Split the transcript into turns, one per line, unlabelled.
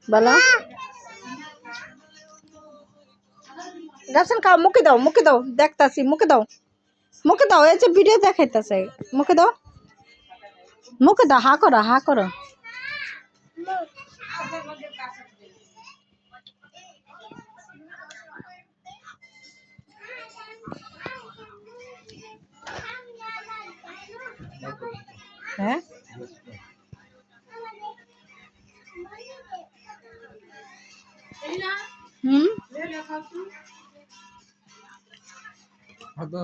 বলো রাসেল খাও, মুখে দাও দেখতাছি, মুখে দাও, এই যে ভিডিও দেখাইতেছে, মুখে দাও, হা করো, হা করো। হ্যাঁ হুম
হাতে